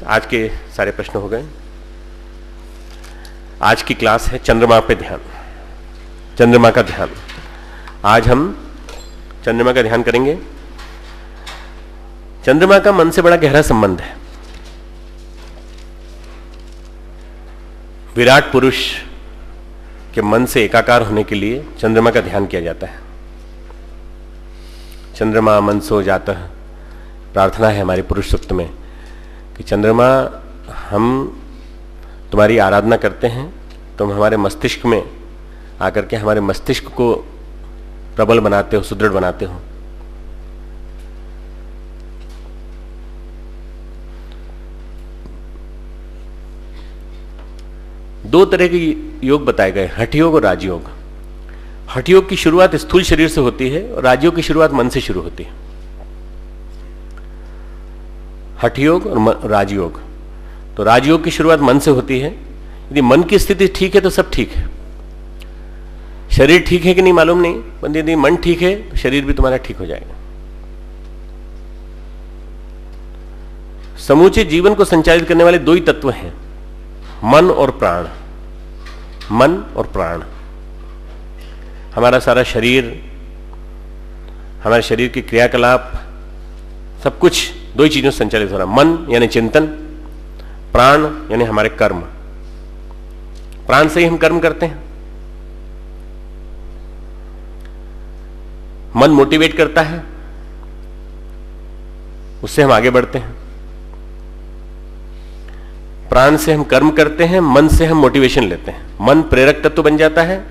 आज के सारे प्रश्न हो गए। आज की क्लास है चंद्रमा पे ध्यान, चंद्रमा का ध्यान। आज हम चंद्रमा का ध्यान करेंगे। चंद्रमा का मन से बड़ा गहरा संबंध है। विराट पुरुष के मन से एकाकार होने के लिए चंद्रमा का ध्यान किया जाता है। चंद्रमा मनसो जातः प्रार्थना है हमारी पुरुष सूक्त में कि चंद्रमा, हम तुम्हारी आराधना करते हैं, तुम हमारे मस्तिष्क में आकर के हमारे मस्तिष्क को प्रबल बनाते हो, सुदृढ़ बनाते हो। दो तरह के योग बताए गए, हठ योग और राजयोग। हठ योग की शुरुआत स्थूल शरीर से होती है और राजयोग की शुरुआत मन से शुरू होती है। हठ योग और राजयोग। तो राजयोग की शुरुआत मन से होती है। यदि मन की स्थिति ठीक है तो सब ठीक है। शरीर ठीक है कि नहीं मालूम नहीं, पर यदि मन ठीक है तो शरीर भी तुम्हारा ठीक हो जाएगा। समूचे जीवन को संचालित करने वाले दो ही तत्व हैं, मन और प्राण। मन और प्राण। हमारा सारा शरीर, हमारे शरीर के क्रियाकलाप, सब कुछ दो ही चीजों से संचालित हो रहा है। मन यानी चिंतन, प्राण यानी हमारे कर्म। प्राण से ही हम कर्म करते हैं। मन मोटिवेट करता है, उससे हम आगे बढ़ते हैं। प्राण से हम कर्म करते हैं, मन से हम मोटिवेशन लेते हैं। मन प्रेरक तत्व बन जाता है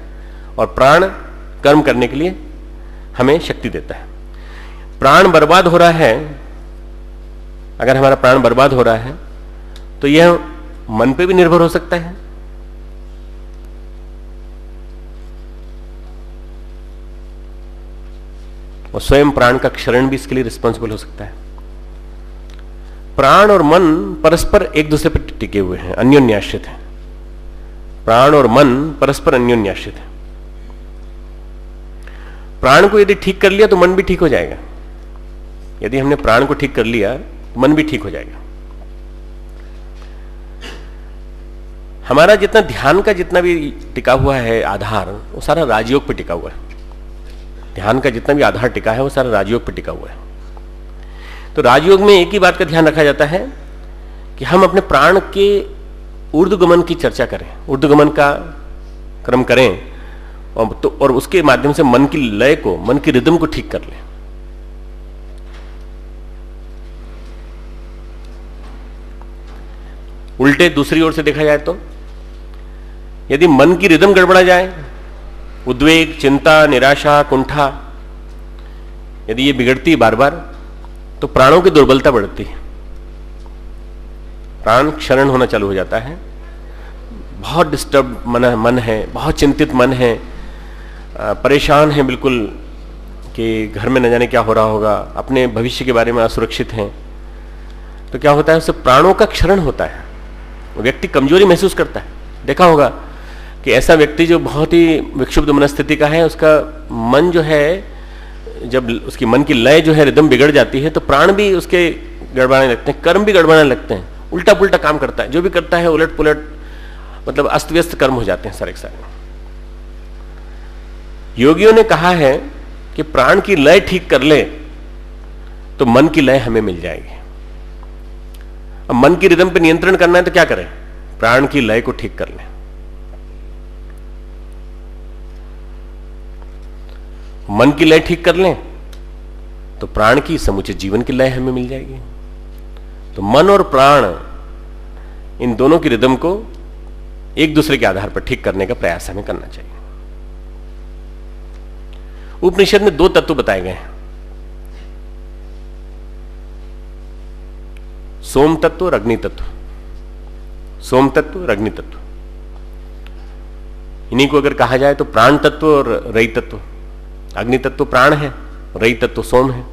और प्राण कर्म करने के लिए हमें शक्ति देता है। प्राण बर्बाद हो रहा है, अगर हमारा प्राण बर्बाद हो रहा है तो यह मन पे भी निर्भर हो सकता है। और स्वयं प्राण का क्षरण भी इसके लिए रिस्पॉन्सिबल हो सकता है। प्राण और मन परस्पर एक दूसरे पर टिके हुए हैं, अन्योन्याश्रित हैं। प्राण और मन परस्पर अन्योन्याश्रित है। प्राण को यदि ठीक कर लिया तो मन भी ठीक हो जाएगा। यदि हमने प्राण को ठीक कर लिया तो मन भी ठीक हो जाएगा। हमारा जितना ध्यान का जितना भी टिका हुआ है आधार, वो सारा राजयोग पे टिका हुआ है। ध्यान का जितना भी आधार टिका है वो सारा राजयोग पे टिका हुआ है। तो राजयोग में एक ही बात का ध्यान रखा जाता है कि हम अपने प्राण के ऊर्ध्वगमन की चर्चा करें, ऊर्ध्वगमन का क्रम करें, और उसके माध्यम से मन की लय को, मन की रिदम को ठीक कर लें। उल्टे दूसरी ओर से देखा जाए तो यदि मन की रिदम गड़बड़ा जाए, उद्वेग, चिंता, निराशा, कुंठा, यदि ये बिगड़ती बार बार, तो प्राणों की दुर्बलता बढ़ती है। प्राण क्षरण होना चालू हो जाता है। बहुत डिस्टर्ब मन है, बहुत चिंतित मन है, परेशान है बिल्कुल कि घर में न जाने क्या हो रहा होगा, अपने भविष्य के बारे में असुरक्षित हैं। तो क्या होता है, उससे प्राणों का क्षरण होता है। व्यक्ति कमजोरी महसूस करता है। देखा होगा कि ऐसा व्यक्ति जो बहुत ही विक्षुब्ध मनस्थिति का है, उसका मन जो है, जब उसकी मन की लय जो है, रिदम बिगड़ जाती है, तो प्राण भी उसके गड़बड़ाने लगते हैं, कर्म भी गड़बड़ाने लगते हैं, उल्टा पुल्टा काम करता है। जो भी करता है उलट पुलट, मतलब अस्त व्यस्त कर्म हो जाते हैं सारे के सारे। योगियों ने कहा है कि प्राण की लय ठीक कर ले तो मन की लय हमें मिल जाएगी। अब मन की रिदम पे नियंत्रण करना है तो क्या करें? प्राण की लय को ठीक कर लें। मन की लय ठीक कर लें तो प्राण की समुचित जीवन की लय हमें मिल जाएगी। तो मन और प्राण, इन दोनों की रिदम को एक दूसरे के आधार पर ठीक करने का प्रयास हमें करना चाहिए। उपनिषद में दो तत्व बताए गए हैं, सोम तत्व और अग्नि तत्व। सोम तत्व और अग्नि तत्व, इन्हीं को अगर कहा जाए तो प्राण तत्व और रई तत्व। अग्नि तत्व प्राण है, रई तत्व सोम है।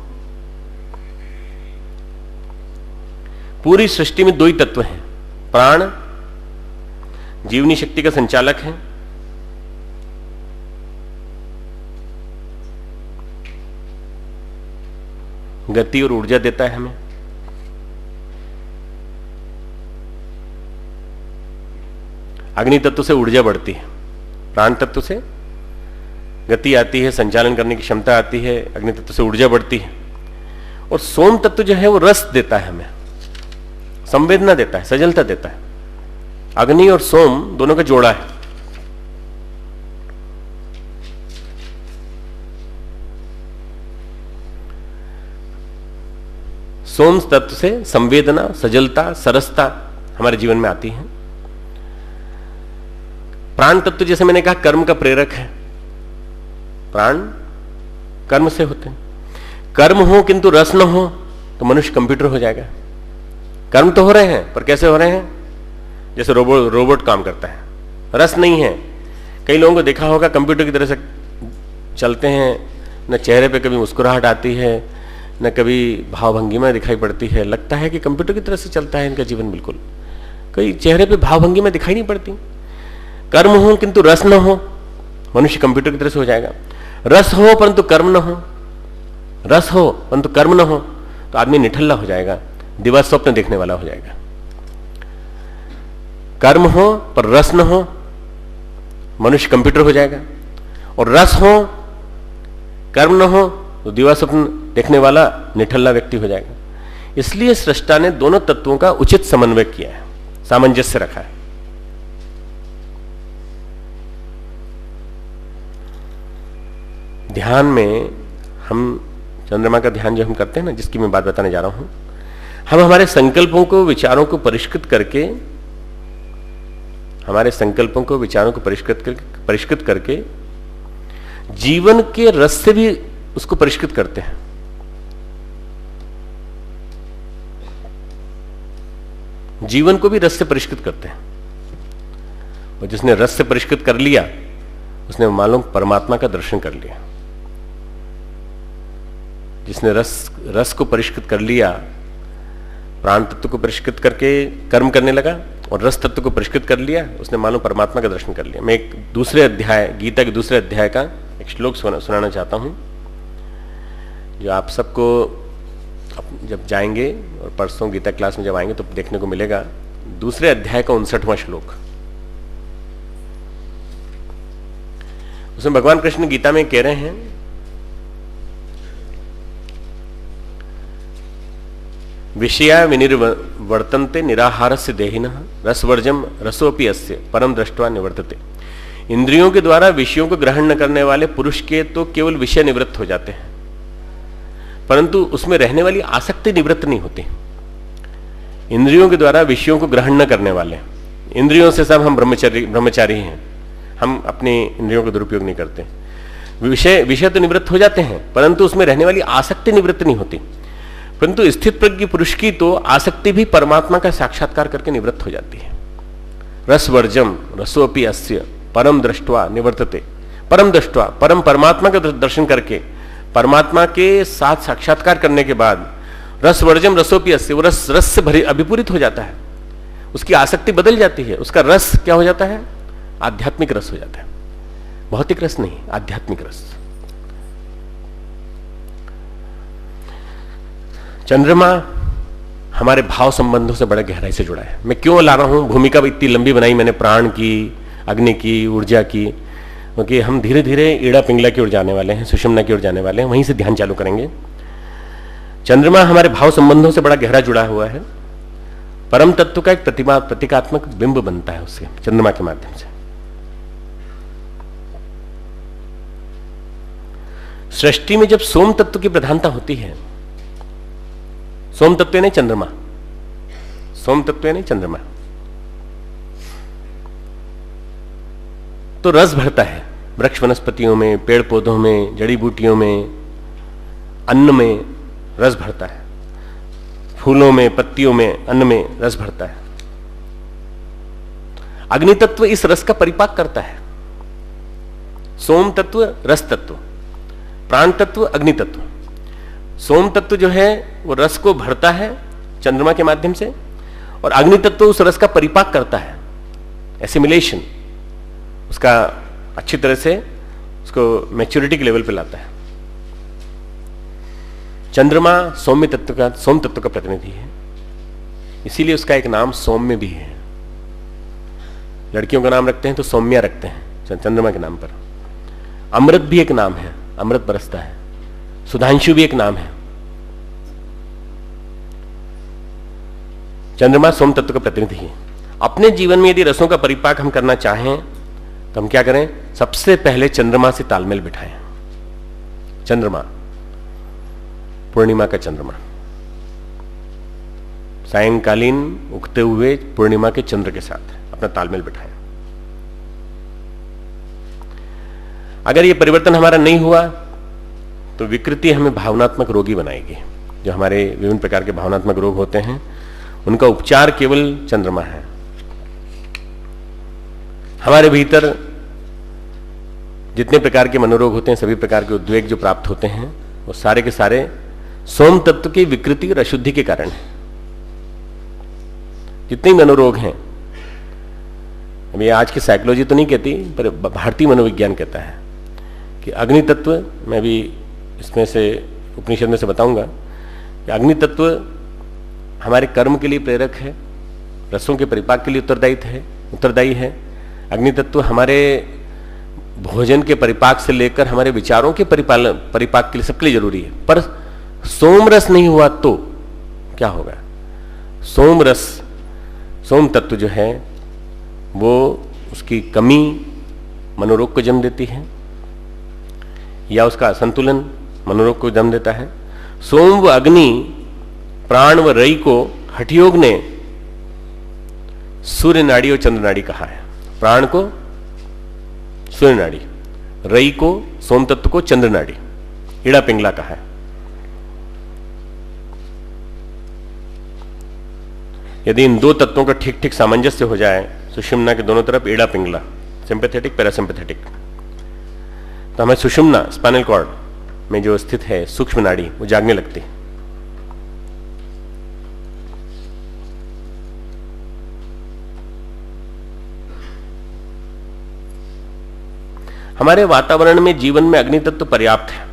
पूरी सृष्टि में दो ही तत्व हैं। प्राण जीवनी शक्ति का संचालक है, गति और ऊर्जा देता है हमें। अग्नि तत्व से ऊर्जा बढ़ती है, प्राण तत्व से गति आती है, संचालन करने की क्षमता आती है, अग्नि तत्व से ऊर्जा बढ़ती है। और सोम तत्व जो है वो रस देता है, हमें संवेदना देता है, सजलता देता है। अग्नि और सोम दोनों का जोड़ा है। सोम तत्व से संवेदना, सजलता, सरसता हमारे जीवन में आती है। प्राण तत्व जैसे मैंने कहा कर्म का प्रेरक है। प्राण कर्म से होते हैं। कर्म हो किंतु रस न हो तो मनुष्य कंप्यूटर हो जाएगा। कर्म तो हो रहे हैं पर कैसे हो रहे हैं? जैसे रोबोट काम करता है, रस नहीं है। कई लोगों को देखा होगा कंप्यूटर की तरह से चलते हैं, न चेहरे पे कभी मुस्कुराहट आती है, न कभी भावभंगिमा दिखाई पड़ती है। लगता है कि कंप्यूटर की तरह से चलता है इनका जीवन, बिल्कुल कई चेहरे पे भावभंगिमा दिखाई नहीं पड़ती। कर्म हो किंतु रस न हो, मनुष्य कंप्यूटर की तरह से हो जाएगा। रस हो परंतु कर्म न हो, रस हो परंतु कर्म न हो तो आदमी निठल्ला हो जाएगा, दिवा स्वप्न देखने वाला हो जाएगा। कर्म हो पर रस न हो, मनुष्य कंप्यूटर हो जाएगा। और रस हो कर्म न हो तो दिवा स्वप्न देखने वाला निठल्ला व्यक्ति हो जाएगा। इसलिए सृष्टा ने दोनों तत्वों का उचित समन्वय किया है, सामंजस्य रखा है। ध्यान में हम चंद्रमा का ध्यान जो हम करते हैं ना, जिसकी मैं बात बताने जा रहा हूं, हम हमारे संकल्पों को, विचारों को परिष्कृत करके, हमारे संकल्पों को, विचारों को परिष्कृत करके जीवन के रस से भी उसको परिष्कृत करते हैं। जीवन को भी रस से परिष्कृत करते हैं। और जिसने रस से परिष्कृत कर लिया उसने मालूम परमात्मा का दर्शन कर लिया। जिसने रस को परिष्कृत कर लिया, प्राण तत्व को परिष्कृत करके कर्म करने लगा और रस तत्व को परिष्कृत कर लिया, उसने मालूम परमात्मा का दर्शन कर लिया। मैं एक दूसरे अध्याय, गीता के दूसरे अध्याय का एक श्लोक सुनाना चाहता हूं, जो आप सबको जब जाएंगे और परसों गीता क्लास में जब आएंगे तो देखने को मिलेगा। दूसरे अध्याय का 59वां श्लोक, उसमें भगवान कृष्ण गीता में कह रहे हैं, विषया विनिर्वर्तन्ते निराहारस्य देहिनः रसवर्जम रसोपि अस्य परम दृष्ट्वा निवर्तते। इंद्रियों के द्वारा विषयों को ग्रहण न करने वाले पुरुष के तो केवल विषय निवृत्त हो जाते हैं, परंतु उसमें रहने वाली आसक्ति निवृत्त नहीं होती। इंद्रियों के द्वारा विषयों को ग्रहण न करने वाले, इंद्रियों से सब हम ब्रह्मचारी हैं, हम अपनी इंद्रियों का दुरुपयोग नहीं करते। विषय तो निवृत्त हो जाते हैं परंतु उसमें रहने वाली आसक्ति निवृत्त नहीं होती। परंतु स्थित प्रज्ञ पुरुष की तो आसक्ति भी परमात्मा का साक्षात्कार करके निवृत्त हो जाती है। रसवर्जम रसोपि अस्य परम दृष्ट्वा निवर्तते। परम दृष्ट्वा, परम परमात्मा का दर्शन करके, परमात्मा के साथ साक्षात्कार करने के बाद रसवर्जम रसोपि अस्य, वो रस से भरी अभिपूरित हो जाता है, उसकी आसक्ति बदल जाती है। उसका रस क्या हो जाता है? आध्यात्मिक रस हो जाता है, भौतिक रस नहीं, आध्यात्मिक रस। चंद्रमा हमारे भाव संबंधों से बड़े गहराई से जुड़ा है। मैं क्यों ला रहा हूं, भूमिका इतनी लंबी बनाई मैंने, प्राण की, अग्नि की, ऊर्जा की, क्योंकि हम धीरे धीरे ईड़ा पिंगला की ओर जाने वाले हैं, सुषुम्ना की ओर जाने वाले हैं, वहीं से ध्यान चालू करेंगे। चंद्रमा हमारे भाव संबंधों से बड़ा गहरा जुड़ा हुआ है। परम तत्व का एक प्रतीकात्मक बिंब बनता है उससे, चंद्रमा के माध्यम से। सृष्टि में जब सोम तत्व की प्रधानता होती है, सोम तत्व यानी चंद्रमा, सोम तत्व यानी चंद्रमा, तो रस भरता है वृक्ष वनस्पतियों में, पेड़ पौधों में, जड़ी बूटियों में, अन्न में रस भरता है, फूलों में, पत्तियों में, अन्न में रस भरता है। अग्नि तत्व इस रस का परिपाक करता है। सोम तत्व रस तत्व, प्राण तत्व अग्नि तत्व। सोम तत्व जो है वो रस को भरता है चंद्रमा के माध्यम से, और अग्नि तत्व उस रस का परिपाक करता है, एसिमिलेशन, उसका अच्छी तरह से उसको मैच्योरिटी के लेवल पे लाता है। चंद्रमा सोम तत्व का प्रतिनिधि है, इसीलिए उसका एक नाम सौम्य भी है। लड़कियों का नाम रखते हैं तो सौम्या रखते हैं चंद्रमा के नाम पर। अमृत भी एक नाम है, अमृत बरसता है। सुधांशु भी एक नाम है। चंद्रमा सोम तत्व का प्रतिनिधि है। अपने जीवन में यदि रसों का परिपाक हम करना चाहें तो हम क्या करें? सबसे पहले चंद्रमा से तालमेल बिठाएं। चंद्रमा, पूर्णिमा का चंद्रमा, सायंकालीन उगते हुए पूर्णिमा के चंद्र के साथ अपना तालमेल बिठाएं। अगर यह परिवर्तन हमारा नहीं हुआ तो विकृति हमें भावनात्मक रोगी बनाएगी। जो हमारे विभिन्न प्रकार के भावनात्मक रोग होते हैं उनका उपचार केवल चंद्रमा है। हमारे भीतर जितने प्रकार के मनोरोग होते हैं, सभी प्रकार के उद्वेग जो प्राप्त होते हैं, वो सारे के सारे सोम तत्व की विकृति और अशुद्धि के कारण है। जितने मनोरोग हैं, अभी आज की साइकोलॉजी तो नहीं कहती, पर भारतीय मनोविज्ञान कहता है कि अग्नि तत्व, मैं भी इसमें से उपनिषद में से बताऊंगा कि अग्नि तत्व हमारे कर्म के लिए प्रेरक है, रसों के परिपाक के लिए उत्तरदायी है। अग्नि तत्व हमारे भोजन के परिपाक से लेकर हमारे विचारों के परिपाक के लिए, सबके लिए जरूरी है। पर सोम रस नहीं हुआ तो क्या होगा? सोम रस, सोम तत्व जो है वो, उसकी कमी मनोरोग को जन्म देती है या उसका असंतुलन मनोरोग को जन्म देता है। सोम व अग्नि, प्राण व रई को हठयोग ने सूर्य नाड़ी और चंद्र नाड़ी कहा है। प्राण को सूर्य नाड़ी, रई को, सोम तत्व को चंद्र नाड़ी, इड़ा पिंगला कहा है। यदि इन दो तत्वों का ठीक ठीक सामंजस्य हो जाए, सुषुम्ना के दोनों तरफ इड़ा पिंगला, सिंपैथेटिक पैरासिम्पैथेटिक, तो हमें सुषुम्ना, स्पाइनल कॉर्ड में जो स्थित है सूक्ष्म नाड़ी, वो जागने लगती है। हमारे वातावरण में, जीवन में अग्नि तत्व पर्याप्त है,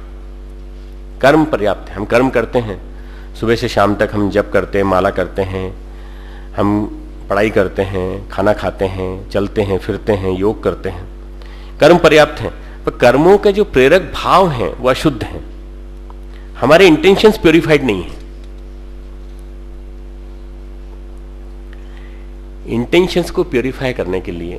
कर्म पर्याप्त है। हम कर्म करते हैं, सुबह से शाम तक हम जप करते हैं, माला करते हैं, हम पढ़ाई करते हैं, खाना खाते हैं, चलते हैं, फिरते हैं, योग करते हैं, कर्म पर्याप्त हैं। पर कर्मों के जो प्रेरक भाव हैं वो अशुद्ध हैं। हमारे इंटेंशंस प्योरीफाइड नहीं है। इंटेंशंस को प्योरीफाई करने के लिए,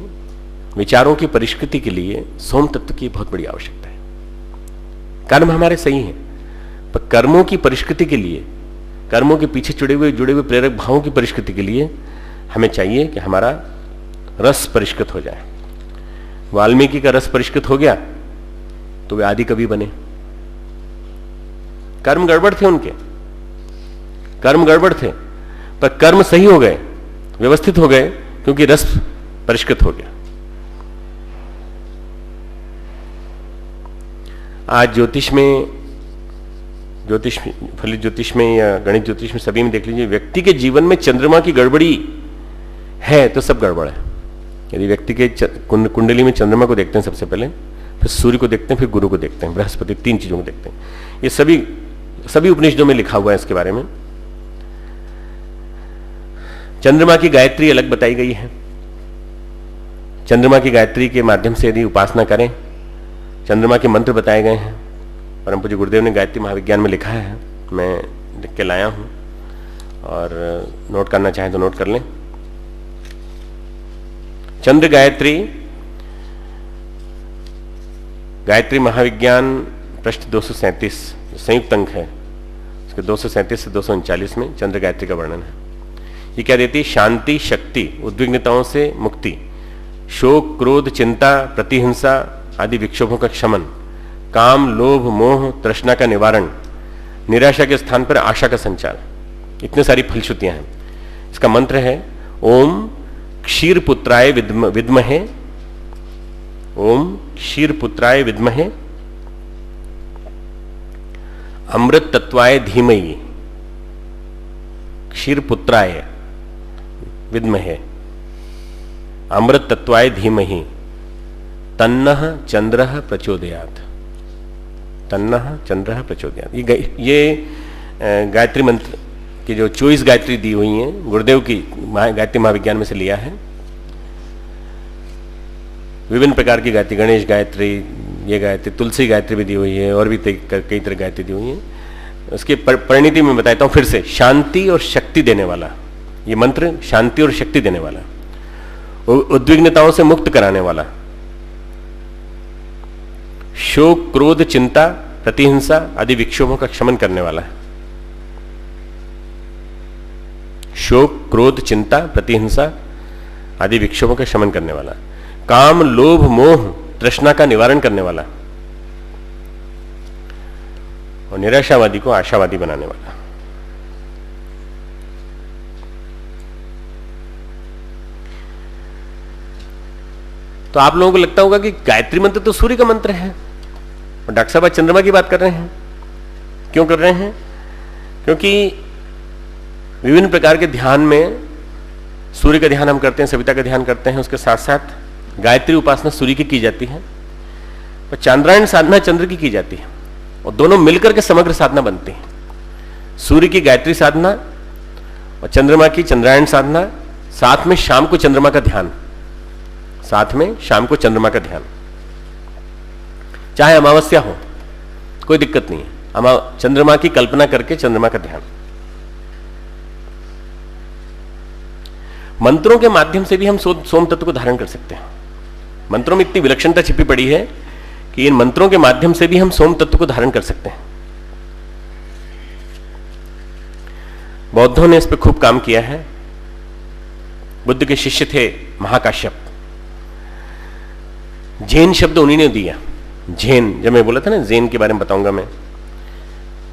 विचारों की परिष्कृति के लिए सोम तत्व की बहुत बड़ी आवश्यकता है। कर्म हमारे सही हैं, पर कर्मों की परिष्कृति के लिए, कर्मों के पीछे जुड़े हुए प्रेरक भावों की परिष्कृति के लिए हमें चाहिए कि हमारा रस परिष्कृत हो जाए। वाल्मीकि का रस परिष्कृत हो गया तो वे आदि कवि बने। कर्म गड़बड़ थे उनके, कर्म गड़बड़ थे, पर कर्म सही हो गए, व्यवस्थित हो गए, क्योंकि रस परिष्कृत हो गया। आज ज्योतिष में, फलित ज्योतिष में या गणित ज्योतिष में, सभी में देख लीजिए, व्यक्ति के जीवन में चंद्रमा की गड़बड़ी है तो सब गड़बड़ है। यदि व्यक्ति के कुंडली में चंद्रमा को देखते हैं सबसे पहले, फिर सूर्य को देखते हैं, फिर गुरु को देखते हैं, बृहस्पति, 3 चीजों को देखते हैं। ये सभी उपनिषदों में लिखा हुआ है इसके बारे में। चंद्रमा की गायत्री अलग बताई गई है। चंद्रमा की गायत्री के माध्यम से यदि उपासना करें, चंद्रमा के मंत्र बताए गए हैं। परम पूज्य गुरुदेव ने गायत्री महाविज्ञान में लिखा है, मैं लिख के लाया हूं, और नोट करना चाहें तो नोट कर लें। चंद्र गायत्री, गायत्री महाविज्ञान पृष्ठ 237 संयुक्त अंक है, उसके 237 से 239 में चंद्र गायत्री का वर्णन है। ये क्या देती है? शांति, शक्ति, उद्विग्नताओं से मुक्ति, शोक, क्रोध, चिंता, प्रतिहिंसा आदि विक्षोभों का क्षमन, काम, लोभ, मोह, तृष्णा का निवारण, निराशा के स्थान पर आशा का संचार। इतने सारी फलश्रुतियां हैं। इसका मंत्र है ओम क्षीरपुत्राय विद्महे, ओम क्षीरपुत्राय विद्महे अमृत तत्वाय धीमहि, क्षीरपुत्राय विद्महे अमृत तत्वाय धीमहि तन्नः चंद्रः प्रचोदयात्, तन्नः चंद्रः प्रचोदयात्। ये गायत्री मंत्र की जो 24 गायत्री दी हुई हैं, गुरुदेव की गायत्री महाविज्ञान में से लिया है। विभिन्न प्रकार की गायत्री, गणेश गायत्री, ये गायत्री, तुलसी गायत्री भी दी हुई है, और भी कई तरह गायत्री दी हुई है। उसकी परिणति में बताता हूं फिर से। शांति और शक्ति देने वाला ये मंत्र, शांति और शक्ति देने वाला, उद्विग्नताओं से मुक्त कराने वाला, शोक, क्रोध, चिंता, प्रतिहिंसा आदि विक्षोभों का शमन करने वाला है। शोक, क्रोध, चिंता, प्रतिहिंसा आदि विक्षोभों का शमन करने वाला, काम, लोभ, मोह, तृष्णा का निवारण करने वाला, और निराशावादी को आशावादी बनाने वाला। तो आप लोगों को लगता होगा कि गायत्री मंत्र तो सूर्य का मंत्र है, और डॉक्टर साहब आज चंद्रमा की बात कर रहे हैं। क्यों कर रहे हैं? क्योंकि विभिन्न प्रकार के ध्यान में सूर्य का ध्यान हम करते हैं, सविता का ध्यान करते हैं, उसके साथ साथ गायत्री उपासना सूर्य की जाती है, और चांद्रायण साधना चंद्र की जाती है, और दोनों मिलकर के समग्र साधना बनती है। सूर्य की गायत्री साधना और चंद्रमा की चंद्रायण साधना, साथ में शाम को चंद्रमा का ध्यान, साथ में शाम को चंद्रमा का ध्यान, चाहे अमावस्या हो कोई दिक्कत नहीं है, चंद्रमा की कल्पना करके चंद्रमा का ध्यान। मंत्रों के माध्यम से भी हम सोम तत्व को धारण कर सकते हैं। मंत्रों में इतनी विलक्षणता छिपी पड़ी है कि इन मंत्रों के माध्यम से भी हम सोम तत्व को धारण कर सकते हैं। बौद्धों ने इस पर खूब काम किया है। बुद्ध के शिष्य थे महाकाश्यप, जैन शब्द उन्हीं ने दिया। जैन, जब मैं बोला था ना जैन के बारे में बताऊंगा मैं,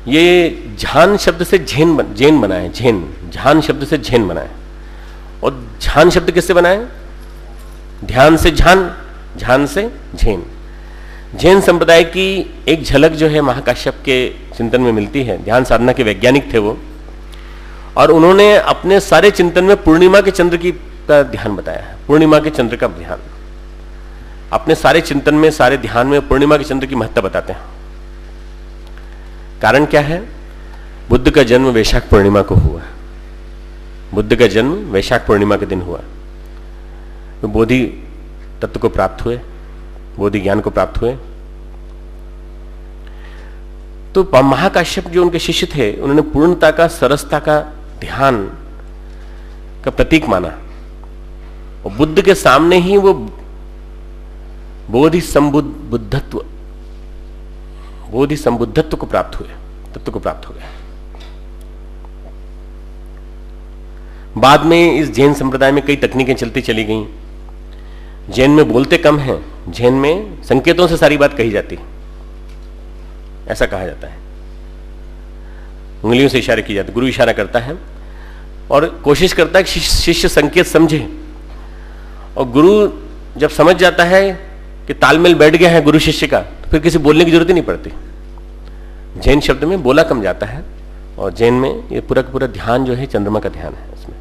ये झान शब्द से जैन बना है। जैन, झान शब्द से जैन बना है, और झान शब्द किससे बना है? ध्यान से झान, झान से जैन। जैन संप्रदाय की एक झलक जो है महाकाश्यप के चिंतन में मिलती है। ध्यान साधना के वैज्ञानिक थे वो, और उन्होंने अपने सारे चिंतन में पूर्णिमा के चंद्र का ध्यान बताया है। पूर्णिमा के चंद्र का ध्यान अपने सारे चिंतन में, सारे ध्यान में पूर्णिमा के चंद्र की महत्ता बताते हैं। कारण क्या है? बुद्ध का जन्म वैशाख पूर्णिमा को हुआ। बुद्ध का जन्म वैशाख पूर्णिमा के दिन हुआ। तो बोधि तत्व को प्राप्त हुए, बोधि ज्ञान को प्राप्त हुए। तो महाकाश्यप जो उनके शिष्य थे, उन्होंने पूर्णता का, सरसता का ध्यान का प्रतीक माना, और बुद्ध के सामने ही वो बोधि संबुद्धत्व को प्राप्त हुए, तत्व को प्राप्त हो गया। बाद में इस जैन संप्रदाय में कई तकनीकें चलती चली गईं। जैन में बोलते कम हैं, जैन में संकेतों से सारी बात कही जाती है, ऐसा कहा जाता है। उंगलियों से इशारे किए जाते, गुरु इशारा करता है और कोशिश करता है कि शिष्य संकेत समझे, और गुरु जब समझ जाता है कि तालमेल बैठ गया है गुरु शिष्य का, तो फिर किसी बोलने की जरूरत ही नहीं पड़ती। जैन शब्द में बोला कम जाता है, और जैन में ये पूरा पूरा ध्यान जो है चंद्रमा का ध्यान है। इसमें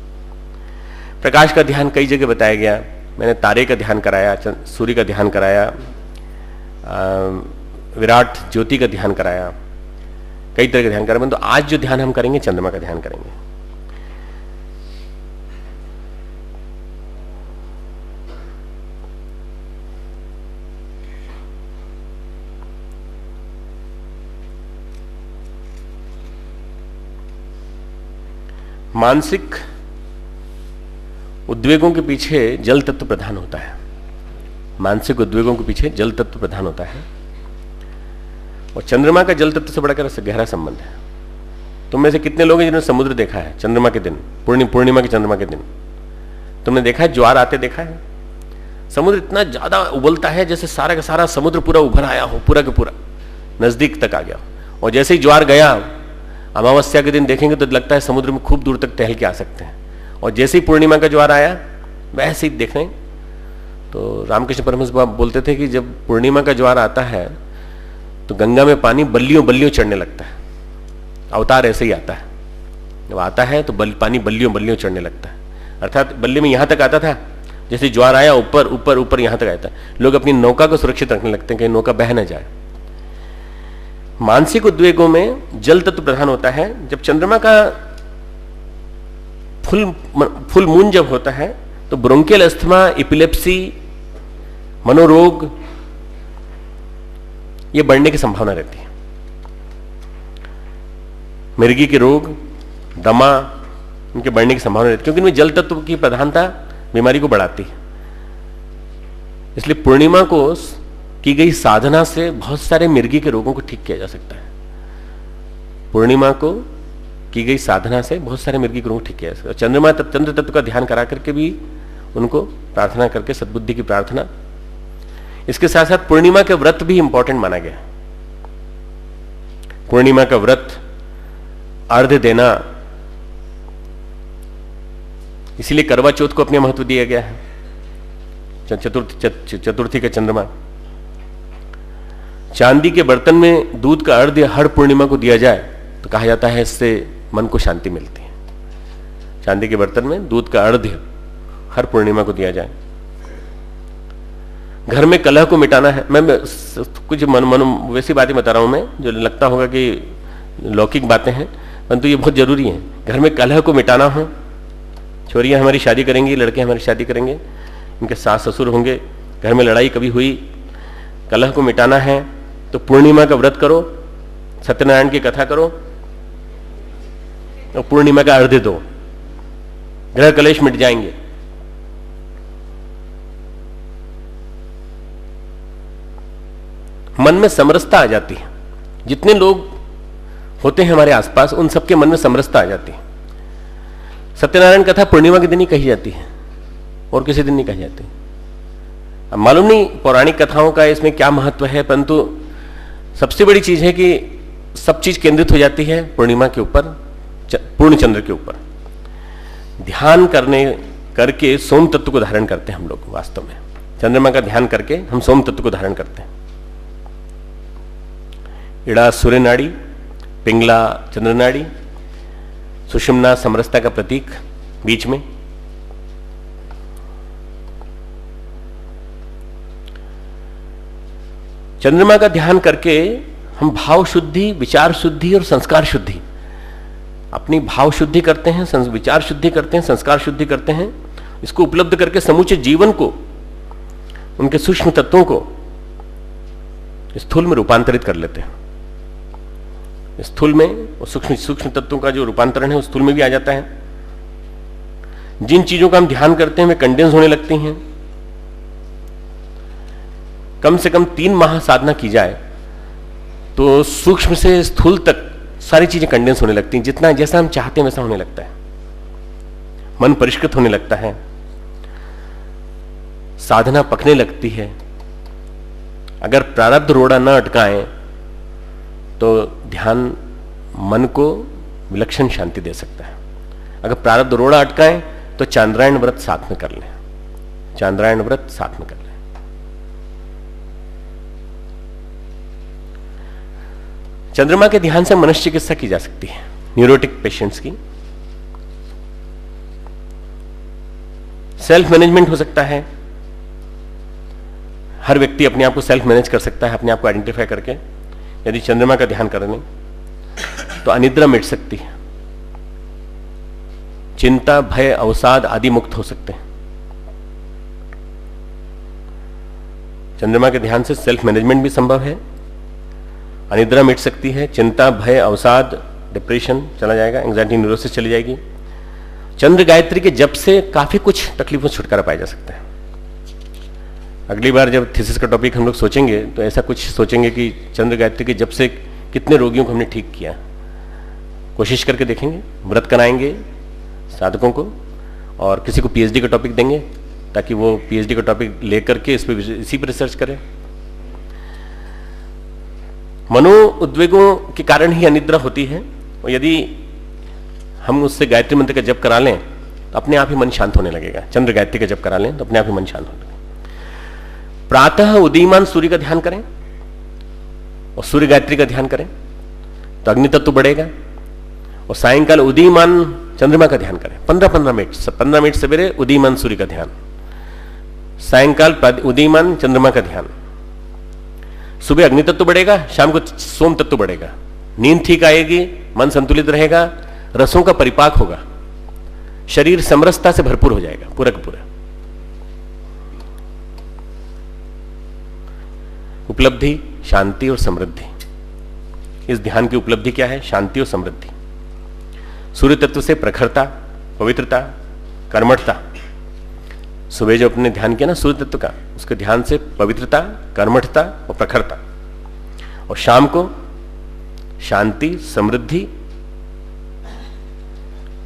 प्रकाश का ध्यान कई जगह बताया गया। मैंने तारे का ध्यान कराया, सूर्य का ध्यान कराया, विराट ज्योति का ध्यान कराया, कई तरह का ध्यान कराया। तो आज जो ध्यान हम करेंगे चंद्रमा का ध्यान करेंगे। मानसिक उद्वेगों के पीछे जल तत्व प्रधान होता है। मानसिक उद्वेगों के पीछे जल तत्व प्रधान होता है, और चंद्रमा का जल तत्व से बड़ा गहरा संबंध है। तुम में से कितने लोग हैं जिन्होंने समुद्र देखा है चंद्रमा के दिन, पूर्णिमा के चंद्रमा के दिन? तुमने देखा है ज्वार आते देखा है? समुद्र इतना ज्यादा उबलता है जैसे सारा का सारा समुद्र पूरा उभर आया हो, पूरा का पूरा नजदीक तक आ गया। और जैसे ही ज्वार गया, अमावस्या के दिन देखेंगे तो लगता है समुद्र में खूब दूर तक टहल के आ सकते हैं। और जैसे ही पूर्णिमा का ज्वार आया, वैसे ही देखने तो रामकृष्ण परमहंस बोलते थे कि जब पूर्णिमा का ज्वार आता है तो गंगा में पानी बल्लियों बल्लियों चढ़ने लगता है। अवतार ऐसे ही आता है, जब आता है तो पानी बल्लियों बल्लियों चढ़ने लगता है। अर्थात बल्ली में यहां तक आता था, जैसे ज्वार आया ऊपर ऊपर ऊपर यहां तक आता है। लोग अपनी नौका को सुरक्षित रखने लगते हैं कि नौका बह न जाए। मानसिक उद्वेगों में जल तत्व प्रधान होता है। जब चंद्रमा का फुल मून जब होता है तो ब्रोंकियल अस्थमा, एपिलेप्सी मनोरोग ये बढ़ने की संभावना रहती है। मिर्गी के रोग, दमा, इनके बढ़ने की संभावना रहती है, क्योंकि इनमें जल तत्व की प्रधानता बीमारी को बढ़ाती है। इसलिए पूर्णिमा को की गई साधना से बहुत सारे मिर्गी के रोगों को ठीक किया जा सकता है। पूर्णिमा को की गई साधना से बहुत सारे मिर्गी के रोग ठीक किया जा सकता है। चंद्रमा चंद्र तत्व का ध्यान करा करके भी उनको प्रार्थना करके, सद्बुद्धि की प्रार्थना। इसके साथ साथ पूर्णिमा के व्रत भी इंपॉर्टेंट माना गया। पूर्णिमा का व्रत, अर्घ्य देना, इसीलिए करवा चौथ को अपने महत्व दिया गया है। चतुर्थी का चंद्रमा, चांदी के बर्तन में दूध का अर्घ्य हर पूर्णिमा को दिया जाए तो कहा जाता है इससे मन को शांति मिलती है। चांदी के बर्तन में दूध का अर्घ्य हर पूर्णिमा को दिया जाए। घर में कलह को मिटाना है। मैं कुछ वैसी बातें बता रहा हूं मैं, जो लगता होगा कि लौकिक बातें हैं, परंतु ये बहुत जरूरी है। घर में कलह को मिटाना हो, छोरियां हमारी शादी करेंगी, लड़के हमारी शादी करेंगे, इनके सास ससुर होंगे, घर में लड़ाई कभी हुई, कलह को मिटाना है तो पूर्णिमा का व्रत करो, सत्यनारायण की कथा करो और पूर्णिमा का अर्घ्य दो, ग्रह कलेश मिट जाएंगे। मन में समरसता आ जाती है। जितने लोग होते हैं हमारे आसपास, उन सबके मन में समरसता आ जाती है। सत्यनारायण कथा पूर्णिमा के दिन ही कही जाती है और किसी दिन नहीं कही जाती। अब मालूम नहीं पौराणिक कथाओं का इसमें क्या महत्व है, परंतु सबसे बड़ी चीज है कि सब चीज केंद्रित हो जाती है पूर्णिमा के ऊपर, पूर्ण चंद्र के ऊपर। ध्यान करके सोम तत्व को धारण करते हैं हम लोग। वास्तव में चंद्रमा का ध्यान करके हम सोम तत्व को धारण करते हैं। इड़ा सूर्य नाड़ी, पिंगला चंद्र नाड़ी, सुषुम्ना समरसता का प्रतीक बीच में। चंद्रमा का ध्यान करके हम भाव शुद्धि, विचार शुद्धि और संस्कार शुद्धि, अपनी भाव शुद्धि करते हैं, विचार शुद्धि करते हैं, संस्कार शुद्धि करते हैं। इसको उपलब्ध करके समूचे जीवन को, उनके सूक्ष्म तत्वों को स्थूल में रूपांतरित कर लेते हैं। स्थूल में और सूक्ष्म तत्वों का जो रूपांतरण है वो स्थूल में भी आ जाता है। जिन चीजों का हम ध्यान करते हैं वे कंडेंस होने लगती हैं। कम से कम 3 माह साधना की जाए तो सूक्ष्म से स्थूल तक सारी चीजें कंडेंस होने लगती हैं। जितना जैसा हम चाहते हैं वैसा होने लगता है। मन परिष्कृत होने लगता है, साधना पकने लगती है। अगर प्रारब्ध रोड़ा न अटकाएं तो ध्यान मन को विलक्षण शांति दे सकता है। अगर प्रारब्ध रोड़ा अटकाएं तो चांद्रायण व्रत साथ में कर लें, चांद्रायण व्रत साथ में कर लें। चंद्रमा के ध्यान से मनुष्य चिकित्सा की जा सकती है न्यूरोटिक पेशेंट्स की। सेल्फ मैनेजमेंट हो सकता है। हर व्यक्ति अपने आप को सेल्फ मैनेज कर सकता है, अपने आप को आइडेंटिफाई करके। यदि चंद्रमा का ध्यान कर लें तो अनिद्रा मिट सकती है, चिंता, भय, अवसाद आदि मुक्त हो सकते हैं। चंद्रमा के ध्यान से सेल्फ मैनेजमेंट भी संभव है, अनिद्रा मिट सकती है, चिंता, भय, अवसाद, डिप्रेशन चला जाएगा, एंजाइटी, न्यूरोसिस चली जाएगी। चंद्र गायत्री के जप से काफी कुछ तकलीफों से छुटकारा पाया जा सकता है। अगली बार जब थीसिस का टॉपिक हम लोग सोचेंगे तो ऐसा कुछ सोचेंगे कि चंद्र गायत्री के जप से कितने रोगियों को हमने ठीक किया। कोशिश करके देखेंगे, व्रत कराएंगे साधकों को और किसी को पीएचडी का टॉपिक देंगे ताकि वो पीएचडी का टॉपिक लेकर के इसी पर रिसर्च करें। मनो उद्वेगों के कारण ही अनिद्रा होती है और यदि हम उससे गायत्री मंत्र का जप करा लें तो अपने आप ही मन शांत होने लगेगा। चंद्र गायत्री का जप करा लें तो अपने आप ही मन शांत होने लगेगा। प्रातः उदीयमान सूर्य का ध्यान करें और सूर्य गायत्री का ध्यान करें तो अग्नि तत्व बढ़ेगा। और सायंकाल उदीयमान चंद्रमा का ध्यान करें 15-15 मिनट, 15 मिनट सवेरे उदीयमान सूर्य का ध्यान, सायंकाल उदीयमान चंद्रमा का ध्यान। सुबह अग्नि तत्व बढ़ेगा, शाम को सोम तत्व बढ़ेगा। नींद ठीक आएगी, मन संतुलित रहेगा, रसों का परिपाक होगा, शरीर समरसता से भरपूर हो जाएगा पूरा का पूरा। उपलब्धि, शांति और समृद्धि। इस ध्यान की उपलब्धि क्या है? शांति और समृद्धि। सूर्य तत्व से प्रखरता, पवित्रता, कर्मठता। सुबह जो अपने ध्यान किया ना सूर्य तत्व का, उसके ध्यान से पवित्रता, कर्मठता और प्रखरता। और शाम को शांति, समृद्धि,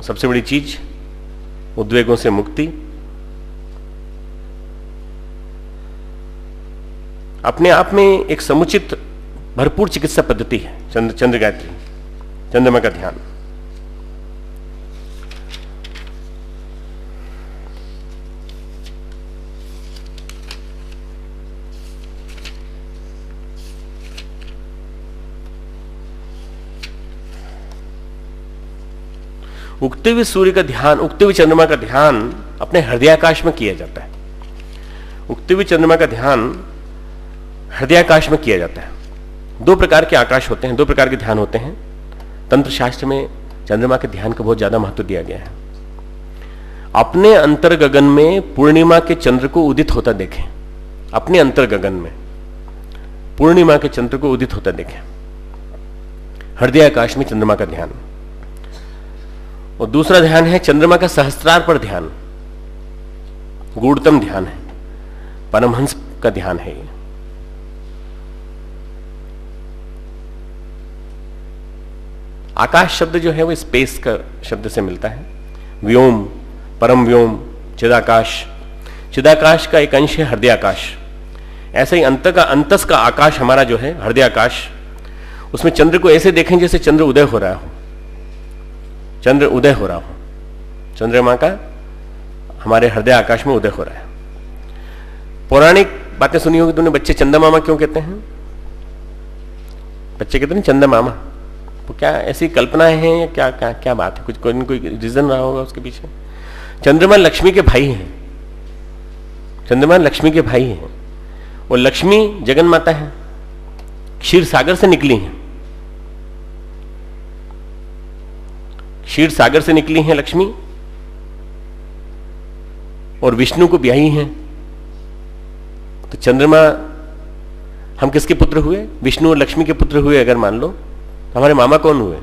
सबसे बड़ी चीज उद्वेगों से मुक्ति। अपने आप में एक समुचित भरपूर चिकित्सा पद्धति है चंद्र गायत्री, चंद्रमा का ध्यान। उगते हुए सूर्य का ध्यान, उगते हुए चंद्रमा का ध्यान अपने हृदयाकाश में किया जाता है। उगते हुए चंद्रमा का ध्यान हृदयाकाश में किया जाता है। दो प्रकार के आकाश होते हैं, दो प्रकार के ध्यान होते हैं। तंत्र शास्त्र में चंद्रमा के ध्यान को बहुत ज्यादा महत्व दिया गया है। अपने अंतर गगन में पूर्णिमा के चंद्र को उदित होता देखें, अपने अंतर गगन में पूर्णिमा के चंद्र को उदित होता देखें, हृदयाकाश में चंद्रमा का ध्यान। और दूसरा ध्यान है चंद्रमा का सहस्त्रार पर ध्यान, गूढ़तम ध्यान है, परमहंस का ध्यान है ये। आकाश शब्द जो है वो स्पेस का शब्द से मिलता है। व्योम, परम व्योम, चिदाकाश। चिदाकाश का एक अंश है हृदयाकाश। ऐसे ही अंतस का आकाश हमारा जो है हृदयाकाश, उसमें चंद्र को ऐसे देखें जैसे चंद्र उदय हो रहा हो, चंद्र उदय हो रहा हो। चंद्रमा का हमारे हृदय आकाश में उदय हो रहा है। पौराणिक बातें सुनी होगी तुमने, बच्चे चंदा मामा क्यों कहते हैं? बच्चे कहते हैं चंदा मामा, वो क्या ऐसी कल्पनाएं हैं या क्या क्या क्या बात है? कुछ कोई रीजन रहा होगा उसके पीछे। चंद्रमा लक्ष्मी के भाई हैं, चंद्रमा लक्ष्मी के भाई हैं। और लक्ष्मी जगन माता है, क्षीर सागर से निकली हैं, क्षीर सागर से निकली हैं लक्ष्मी, और विष्णु को ब्याही हैं। तो चंद्रमा, हम किसके पुत्र हुए? विष्णु और लक्ष्मी के पुत्र हुए। अगर मान लो तो हमारे मामा कौन हुए?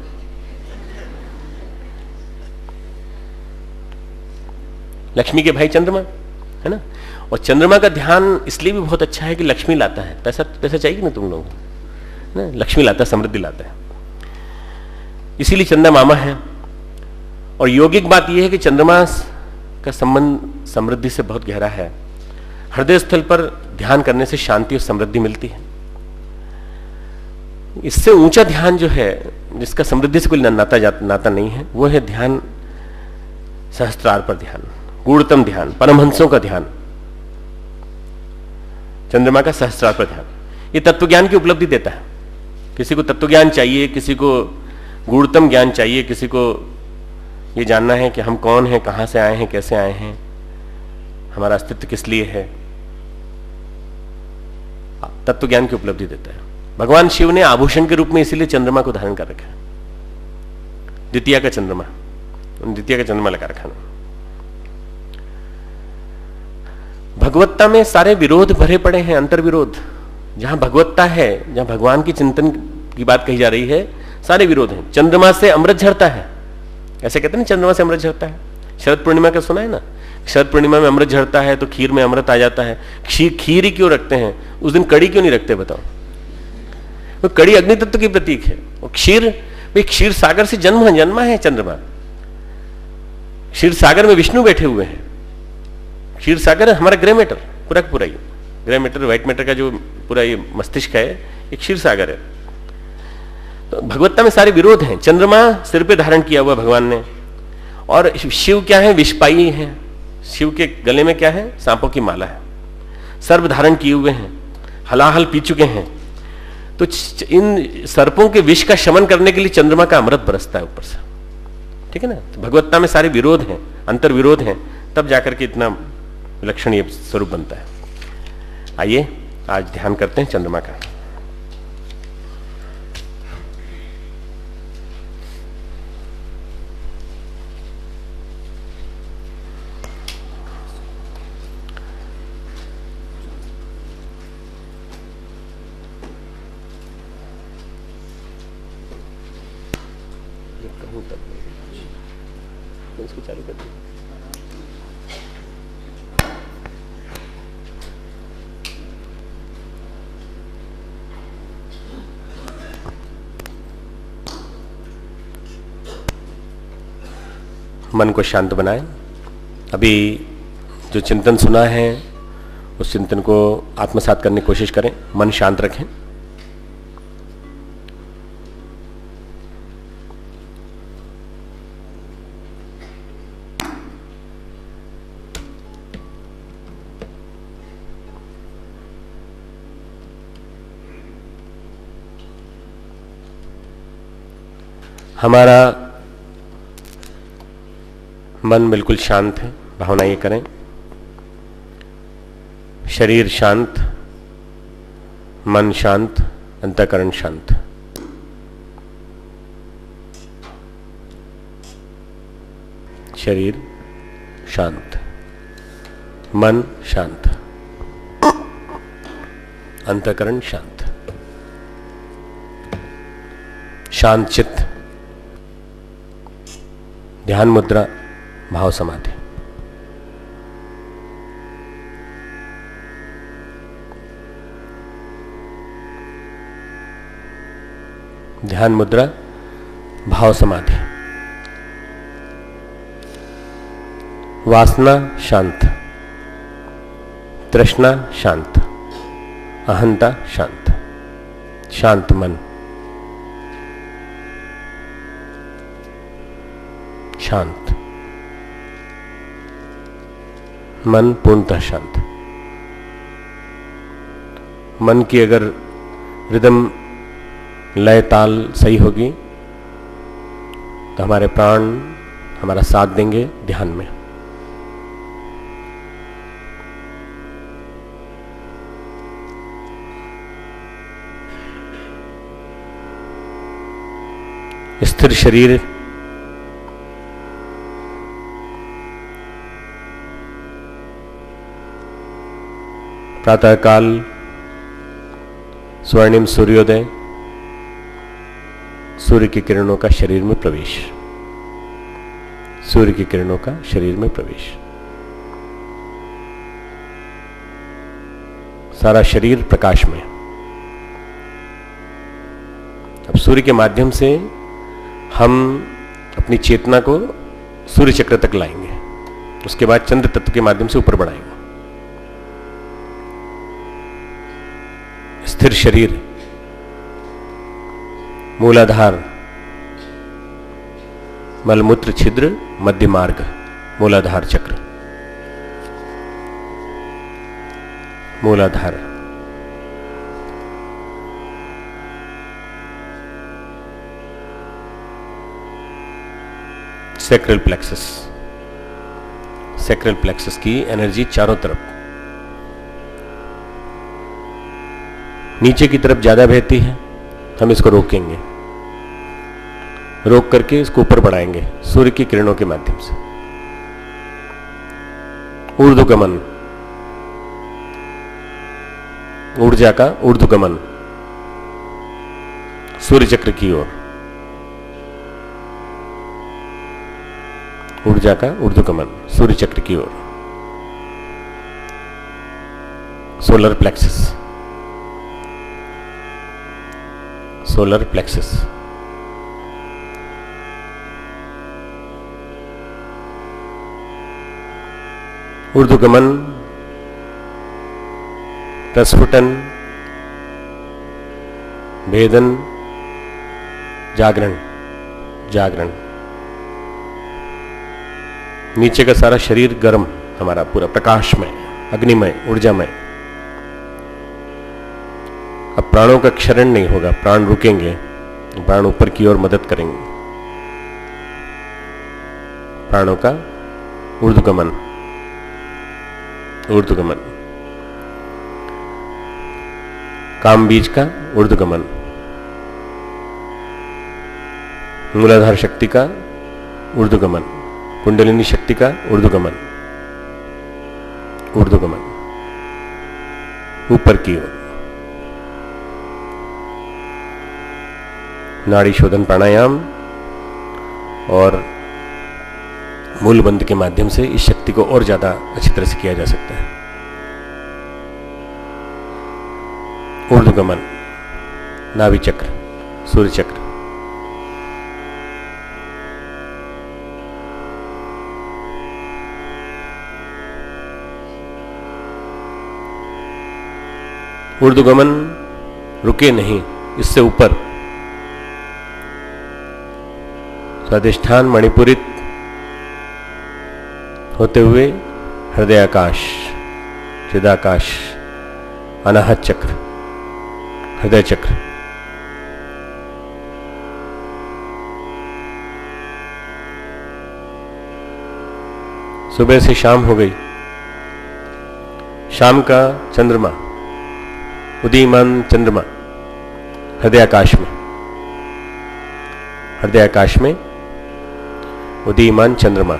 लक्ष्मी के भाई चंद्रमा, है ना। और चंद्रमा का ध्यान इसलिए भी बहुत अच्छा है कि लक्ष्मी लाता है। पैसा पैसा चाहिए ना तुम लोगों को, ना, लक्ष्मी लाता है, समृद्धि लाता है, इसीलिए चंदा मामा है। और यौगिक बात यह है कि चंद्रमा का संबंध समृद्धि से बहुत गहरा है। हृदय स्थल पर ध्यान करने से शांति और समृद्धि मिलती है। इससे ऊंचा ध्यान जो है, जिसका समृद्धि से कोई नाता नहीं है, वो है ध्यान सहस्त्रार पर ध्यान, गूढ़तम ध्यान, परमहंसों का ध्यान, चंद्रमा का सहस्त्रार पर ध्यान। ये तत्वज्ञान की उपलब्धि देता है। किसी को तत्वज्ञान चाहिए, किसी को गूढ़तम ज्ञान चाहिए, किसी को ये जानना है कि हम कौन हैं, कहां से आए हैं, कैसे आए हैं, हमारा अस्तित्व किस लिए है, तत्वज्ञान की उपलब्धि देता है। भगवान शिव ने आभूषण के रूप में इसीलिए चंद्रमा को धारण कर रखा है। द्वितीया का चंद्रमा, द्वितीया का चंद्रमा लगा रखा है। भगवत्ता में सारे विरोध भरे पड़े हैं, अंतर विरोध। जहां भगवत्ता है, जहां भगवान की चिंतन की बात कही जा रही है, सारे विरोध हैं। चंद्रमा से अमृत झरता है, ऐसे कहते हैं, चंद्रमा से अमृत झरता है। शरद पूर्णिमा का सुना है ना, शरद पूर्णिमा में अमृत झरता है तो खीर में अमृत आ जाता है। खीर ही क्यों रखते हैं उस दिन, कड़ी क्यों नहीं रखते बताओ? तो कड़ी अग्नि तत्व की प्रतीक है। और खीर, भाई क्षीर सागर से जन्मा है चंद्रमा। क्षीर सागर में विष्णु बैठे हुए हैं। क्षीर सागर है हमारा ग्रे मैटर, पूरा ही ग्रे मैटर, व्हाइट मैटर का जो पूरा ये मस्तिष्क है, ये क्षीर सागर है। तो भगवत्ता में सारे विरोध हैं। चंद्रमा सिर पे धारण किया हुआ भगवान ने, और शिव क्या है? विषपाई है। शिव के गले में क्या है? सांपों की माला है। सर्प धारण किए हुए हैं, हलाहल पी चुके हैं। तो इन सर्पों के विष का शमन करने के लिए चंद्रमा का अमृत बरसता है ऊपर से, ठीक है ना। तो भगवत्ता में सारे विरोध हैं, अंतर विरोध हैं, तब जाकर के इतना विलक्षण ये स्वरूप बनता है। आइए आज ध्यान करते हैं चंद्रमा का। मन को शांत बनाएं। अभी जो चिंतन सुना है उस चिंतन को आत्मसात करने की कोशिश करें, मन शांत रखें। हमारा मन बिल्कुल शांत है, भावना ये करें। शरीर शांत, मन शांत, अंतःकरण शांत। शरीर शांत, मन शांत, अंतःकरण शांत। शांत चित्त, ध्यान मुद्रा, भाव समाधि। ध्यान मुद्रा, भाव समाधि। वासना शांत, तृष्णा शांत, अहंता शांत। शांत मन, शांत मन, पूर्णतः शांत। मन की अगर रिदम लय ताल सही होगी तो हमारे प्राण हमारा साथ देंगे ध्यान में। स्थिर शरीर, प्रातःकाल स्वर्णिम सूर्योदय, सूर्य की किरणों का शरीर में प्रवेश। सूर्य की किरणों का शरीर में प्रवेश। सारा शरीर प्रकाश में। अब सूर्य के माध्यम से हम अपनी चेतना को सूर्य चक्र तक लाएंगे, उसके बाद चंद्र तत्व के माध्यम से ऊपर बढ़ाएंगे। स्थिर शरीर, मूलाधार, मलमूत्र छिद्र, मध्य मार्ग, मूलाधार चक्र। मूलाधार, सैक्रल प्लेक्सस। सैक्रल प्लेक्सस की एनर्जी चारों तरफ, नीचे की तरफ ज्यादा बहती है, हम इसको रोकेंगे। रोक करके इसको ऊपर बढ़ाएंगे सूर्य की किरणों के माध्यम से। ऊर्ध्वगमन, ऊर्जा का ऊर्ध्वगमन सूर्य चक्र की ओर। ऊर्जा का ऊर्ध्वगमन सूर्य चक्र की ओर। Solar plexus, solar plexus. ऊर्ध्वगमन, प्रस्फुटन, भेदन, जागरण। जागरण, नीचे का सारा शरीर गर्म, हमारा पूरा प्रकाशमय, अग्निमय, ऊर्जामय। अब प्राणों का क्षरण नहीं होगा, प्राण रुकेंगे, प्राण ऊपर की ओर मदद करेंगे। प्राणों का ऊर्ध्वगमन, ऊर्ध्वगमन। काम बीज का ऊर्ध्वगमन, मूलाधार शक्ति का ऊर्ध्वगमन, कुंडलिनी शक्ति का ऊर्ध्वगमन। ऊर्ध्वगमन ऊपर की ओर। नाड़ी शोधन प्राणायाम और मूल बंध के माध्यम से इस शक्ति को और ज्यादा अच्छी तरह से किया जा सकता है। ऊर्ध्वगमन, नाभि चक्र, सूर्य चक्र। ऊर्ध्वगमन रुके नहीं, इससे ऊपर स्वाधिष्ठान मणिपुरित होते हुए हृदयाकाश, चिदाकाश, अनाहत चक्र, हृदय चक्र, सुबह से शाम हो गई, शाम का चंद्रमा, उदीयमान चंद्रमा हृदयाकाश में, हृदयाकाश में उदीयमान चंद्रमा,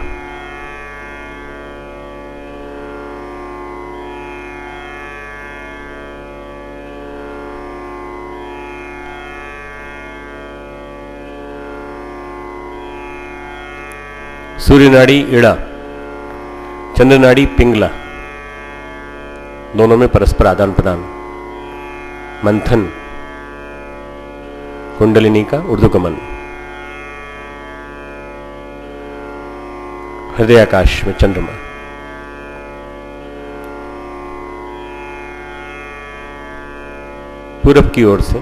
सूर्य नाड़ी ईड़ा, चंद्र नाड़ी पिंगला, दोनों में परस्पर आदान प्रदान, मंथन कुंडलिनी का ऊर्ध्वगमन, हृदयाकाश में चंद्रमा, पूरब की ओर से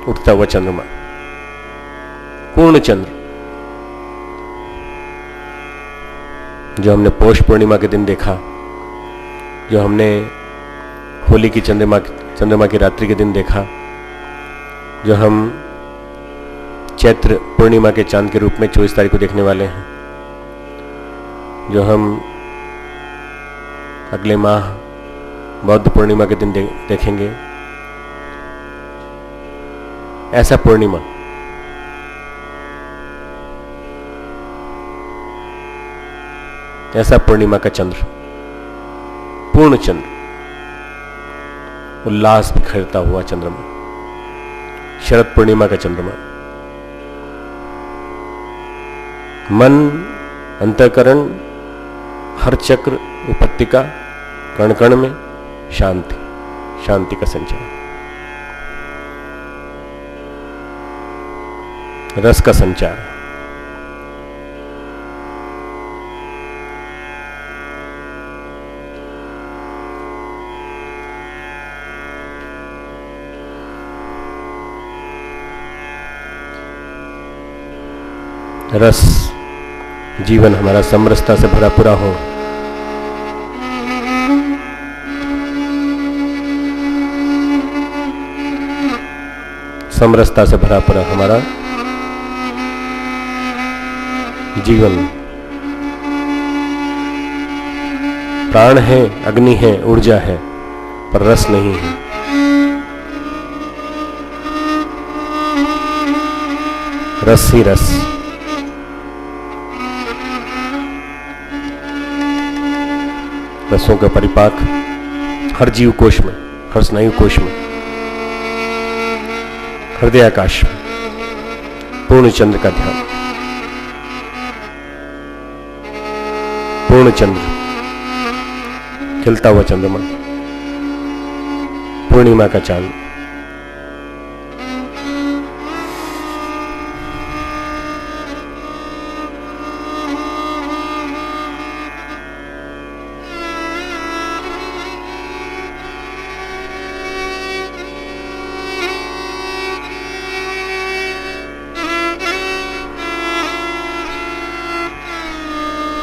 उठता हुआ चंद्रमा, पूर्ण चंद्र, जो हमने पौष पूर्णिमा के दिन देखा, जो हमने होली की चंद्रमा की रात्रि के दिन देखा, जो हम चैत्र पूर्णिमा के चांद के रूप में 24 तारीख को देखने वाले हैं, जो हम अगले माह बौद्ध पूर्णिमा के दिन देखेंगे, ऐसा पूर्णिमा ऐसा पूर्णिमा का चंद्र, पूर्ण चंद्र, उल्लास बिखरता हुआ चंद्रमा, शरद पूर्णिमा का चंद्रमा, मन, अंतःकरण, हर चक्र, उपत्तिका, कण कण में शांति, शांति का संचार, रस का संचार, रस, जीवन हमारा समरसता से भरा पूरा हो, समरसता से भरा पूरा हमारा जीवन, प्राण है, अग्नि है, ऊर्जा है, पर रस नहीं है। रस ही रस, रसों का परिपाक हर जीव कोश में, हर स्नायु कोश में, हृदयाकाश में, पूर्ण चंद्र का ध्यान, पूर्ण चंद्र, खिलता हुआ चंद्रमा, पूर्णिमा का चांद,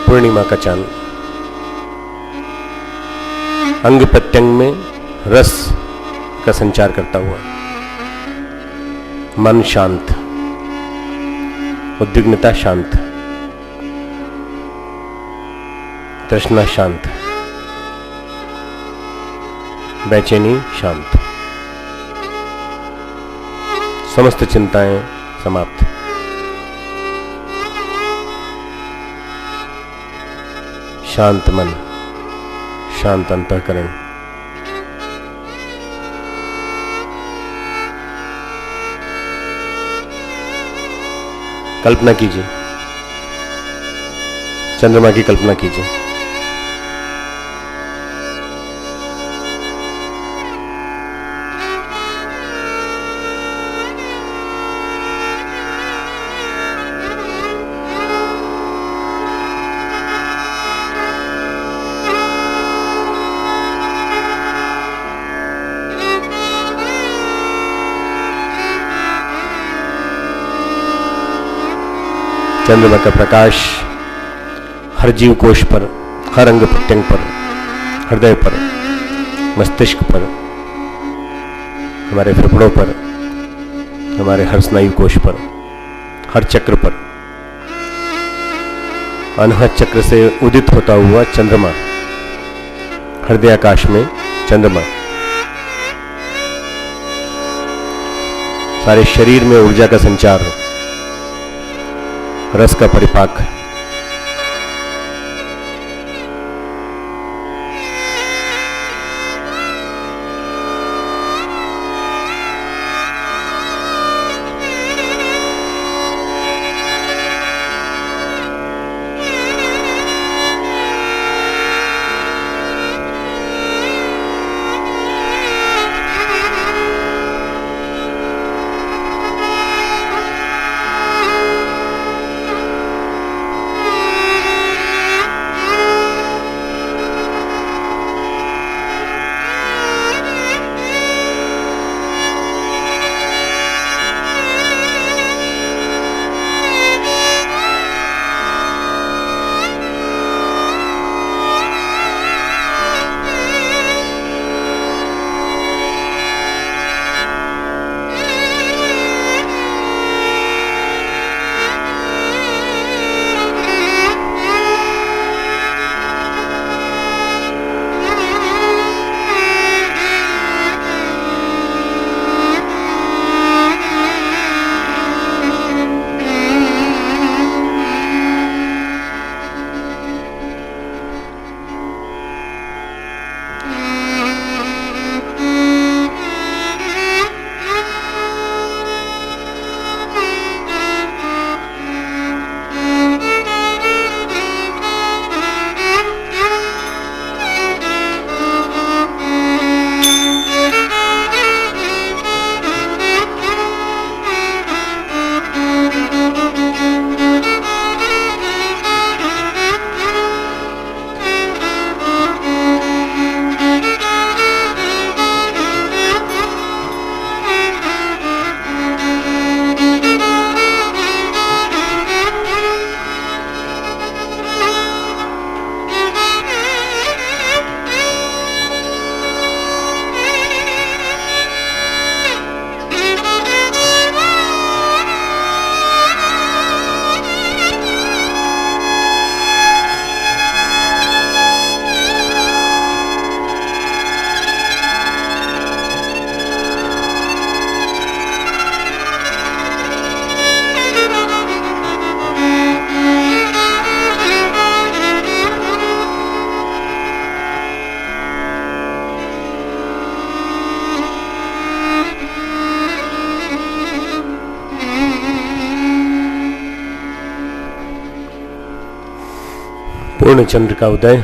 पूर्णिमा का चांद, अंग प्रत्यंग में रस का संचार करता हुआ, मन शांत, उद्विग्नता शांत, तृष्णा शांत, बेचैनी शांत, समस्त चिंताएं समाप्त, शांत मन, शांत अंतःकरण, कल्पना कीजिए, चंद्रमा की कल्पना कीजिए, चंद्रमा का प्रकाश हर जीव कोश पर, हर अंग प्रत्यंग पर, हृदय पर, मस्तिष्क पर, हमारे फेफड़ों पर, हमारे हर स्नायु कोश पर, हर चक्र पर, अनहद चक्र से उदित होता हुआ चंद्रमा, हृदय आकाश में चंद्रमा सारे शरीर में ऊर्जा का संचार, रस का परिपाक, पूर्ण चंद्र का उदय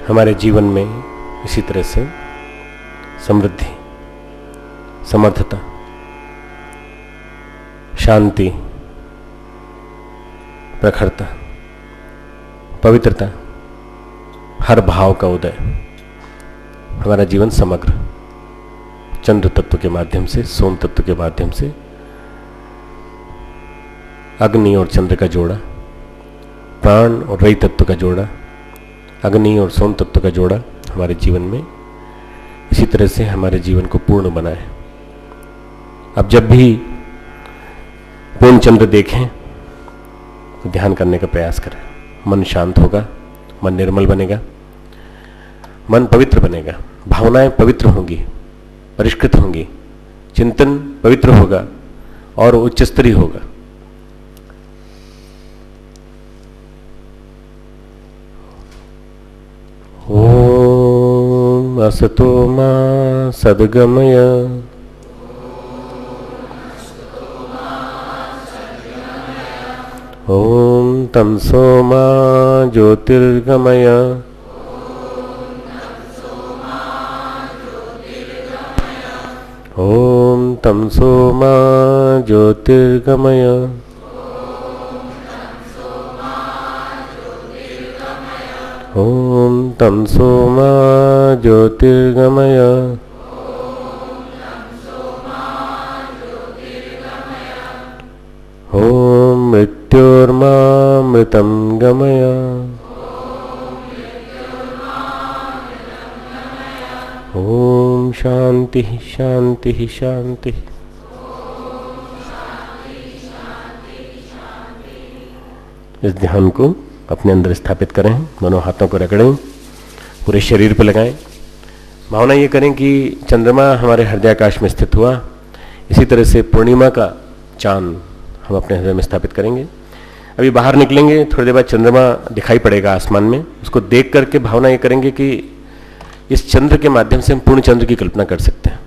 हमारे जीवन में इसी तरह से समृद्धि, समर्थता, शांति, प्रखरता, पवित्रता, हर भाव का उदय, हमारा जीवन समग्र चंद्र तत्व के माध्यम से, सोम तत्व के माध्यम से, अग्नि और चंद्र का जोड़ा, प्राण और रई तत्व का जोड़ा, अग्नि और सोम तत्व का जोड़ा हमारे जीवन में इसी तरह से हमारे जीवन को पूर्ण बनाए। अब जब भी पूर्ण चंद्र देखें तो ध्यान करने का प्रयास करें। मन शांत होगा, मन निर्मल बनेगा, मन पवित्र बनेगा, भावनाएं पवित्र होंगी, परिष्कृत होंगी, चिंतन पवित्र होगा और उच्च स्तरीय होगा। ओम असतो मा सद्गमय, ओम तमसो मा ज्योतिर्गमय, ओम तमसो मा ज्योतिर्गमय, ओम तमसो मा ज्योतिर्गमय, ओम मामृतं गमय। ओम शांति शांति शांति। इस ध्यान को अपने अंदर स्थापित करें, दोनों हाथों को रगड़ें, पूरे शरीर पर लगाएं। भावना ये करें कि चंद्रमा हमारे हृदयाकाश में स्थित हुआ, इसी तरह से पूर्णिमा का चांद हम अपने हृदय में स्थापित करेंगे। अभी बाहर निकलेंगे, थोड़ी देर बाद चंद्रमा दिखाई पड़ेगा आसमान में, उसको देख करके भावना ये करेंगे कि इस चंद्र के माध्यम से हम पूर्ण चंद्र की कल्पना कर सकते हैं,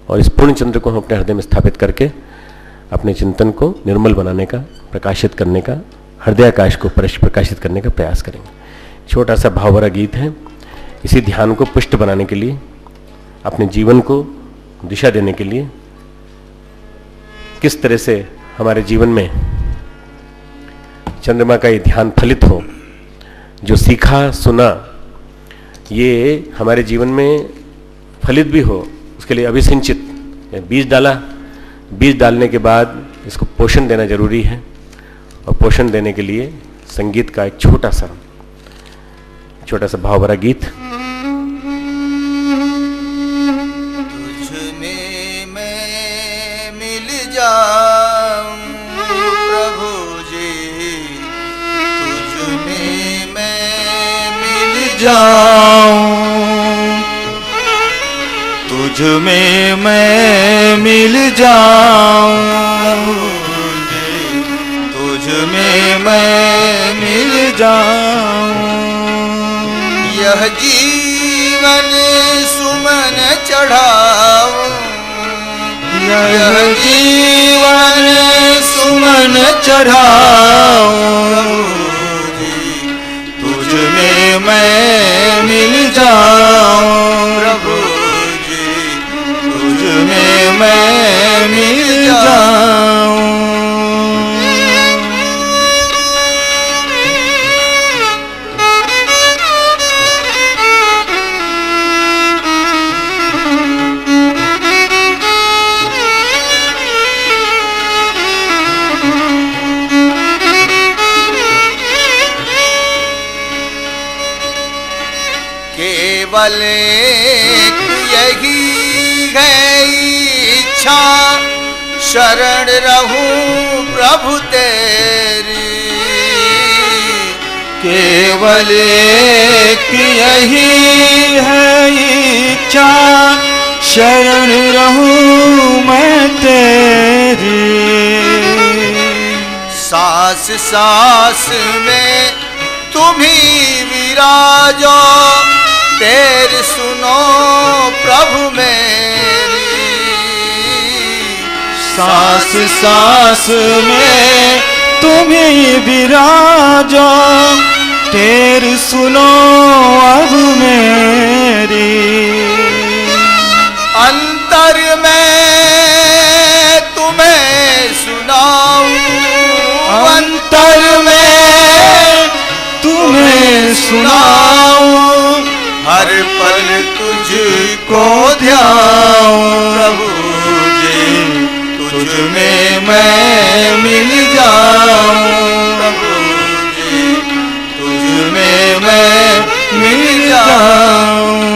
और इस पूर्ण चंद्र को हम अपने हृदय में स्थापित करके अपने चिंतन को निर्मल बनाने का, प्रकाशित करने का, हृदयाकाश को प्रकाशित करने का प्रयास करेंगे। छोटा सा भाव भरा गीत है। इसी ध्यान को पुष्ट बनाने के लिए, अपने जीवन को दिशा देने के लिए, किस तरह से हमारे जीवन में चंद्रमा का ये ध्यान फलित हो, जो सीखा सुना ये हमारे जीवन में फलित भी हो, उसके लिए अभिसिंचित बीज डाला, बीज डालने के बाद इसको पोषण देना जरूरी है, और पोषण देने के लिए संगीत का एक छोटा सा भाव भरा गीत। तुझ में मैं मिल जाऊं प्रभु जी, तुझ में मैं मिल जाऊं, तुझ में मैं मिल जाऊं, तुझ में मैं मिल जाऊं। यह जीवन सुमन चढ़ाऊं, यह जीवन सुमन चढ़ाऊं, तुझ में मैं मिल जाऊं प्रभु जी, तुझ में मैं मिल जाऊं। केवल एक यही है इच्छा, शरण रहूं प्रभु तेरी। केवल एक यही है इच्छा, शरण रहूं मैं तेरी। सांस सांस में तुम ही विराजो, तेरी सुनो प्रभु मेरी। सांस सांस में तुम ही विराजो, तेरी सुनो अब मेरी। अंतर में तुम्हें सुनाऊं, अंतर में तुम्हें सुनाऊं, हर पल तुझको ध्याऊं प्रभु जी, तुझ में मैं मिल जाऊं प्रभु जी, तुझ में मैं मिल जाऊं।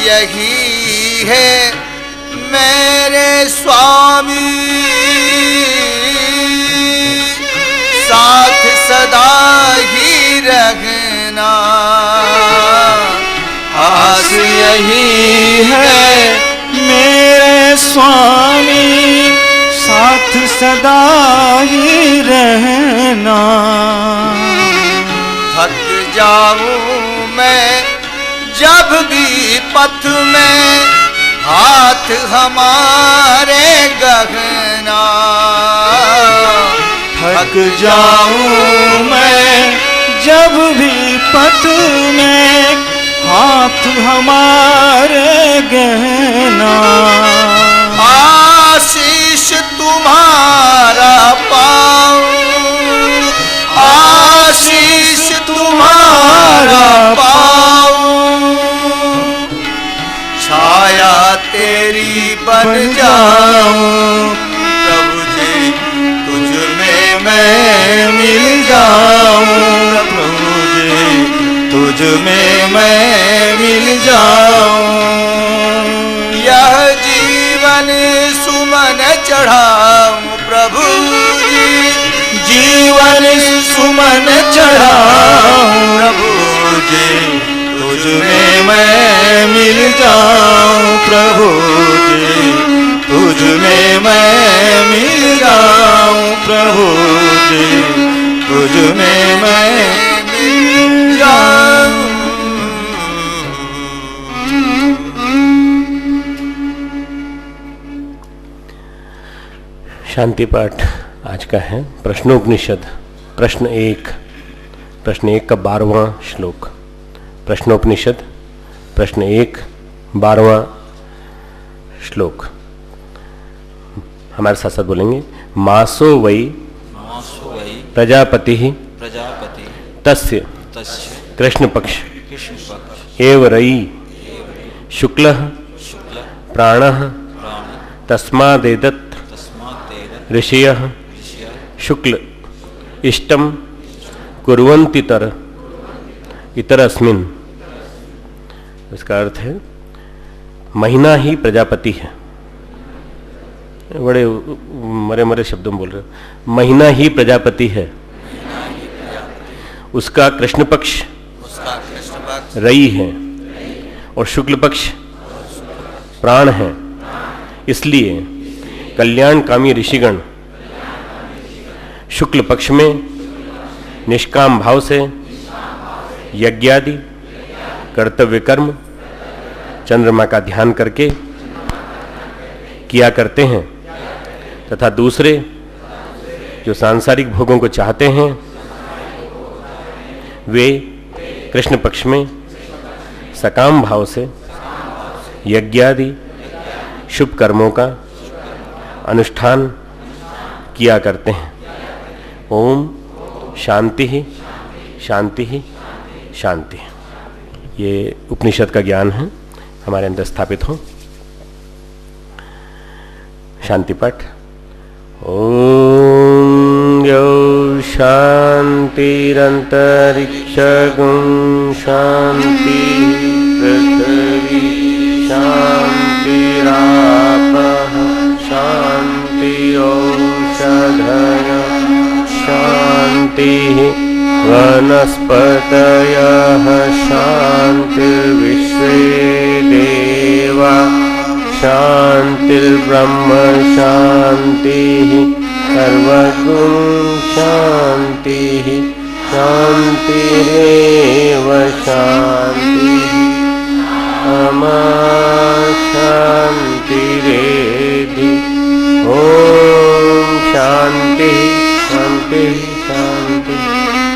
यही है मेरे स्वामी, साथ सदा ही रखना। आस यही है मेरे स्वामी, साथ सदा ही रहना। थक जाऊं मैं जब भी पथ में, हाथ हमारे गहना। थक जाऊं मैं जब भी पथ में, हाथ हमारे गहना। आशीष तुम्हारा पाऊं, आशीष तुम्हारा पाऊं, छाया तेरी बन जाऊं प्रभु जी, तुझ में मैं मिल जाऊं प्रभु जी, तुझ में मैं मिल जाऊं। यह जीवन सुमन चढ़ाऊं प्रभु जी, जीवन सुमन चढ़ाऊं प्रभु जी, तुझ में मैं मिल जाऊं प्रभु जी, तुझ में मैं मिल जाऊं प्रभु जी, तुझ में मैं मिल जाऊं। शांति पाठ आज का है प्रश्नोपनिषद प्रश्न एक का 12वां श्लोक। प्रश्नोपनिषद प्रश्न 1 12वां श्लोक। हमारे साथ साथ बोलेंगे। मासो वै प्रजापति तस्य कृष्ण पक्ष एव रयि शुक्लः प्राणः तस्मादेतत् ऋषयः शुक्ल इष्टम कुर्वन्तितर इतरस्मिन्। इसका अर्थ है महीना ही प्रजापति है। बड़े मरे मरे शब्दों में बोल रहे हो। महीना ही प्रजापति है, उसका कृष्ण पक्ष रई है और शुक्ल पक्ष प्राण है। इसलिए कल्याणकामी ऋषिगण शुक्ल पक्ष में निष्काम भाव से यज्ञादि कर्तव्य कर्म चंद्रमा का ध्यान करके किया करते हैं, तथा दूसरे जो सांसारिक भोगों को चाहते हैं वे कृष्ण पक्ष में सकाम भाव से यज्ञादि शुभ कर्मों का अनुष्ठान किया करते हैं। ओम शांति ही शांति ही शांति। ये उपनिषद का ज्ञान है, हमारे अंदर स्थापित हो। शांति पाठ। ओम यो शांतिरंतरिक्षगुं शांति पृथ्वी शांतिरापः शांति औषधयः शांतिः वनस्पतयः शांतिर्विश्वे देवा शांतिर्ब्रह्म शांतिः सर्वगुण शांतिः शांतिरेव शांतिः अमा शांतिरेधि। ओम शांति शांति शांति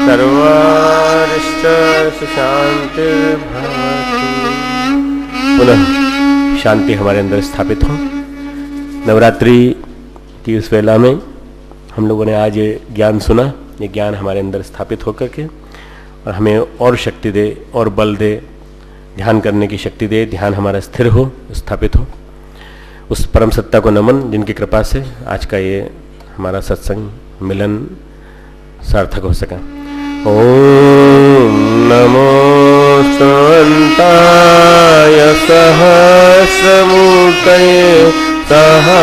सर्वारिष्ट शांतिर्भवतु। पुनः शांति हमारे अंदर स्थापित हो। नवरात्रि की इस वेला में हम लोगों ने आज ये ज्ञान सुना। ये ज्ञान हमारे अंदर स्थापित होकर के और हमें और शक्ति दे और बल दे, ध्यान करने की शक्ति दे, ध्यान हमारा स्थिर हो, स्थापित हो। उस परम सत्ता को नमन जिनकी कृपा से आज का ये हमारा सत्संग मिलन सार्थक हो सका। ओम नमो स्वंताय सहस्रमूर्तये सहा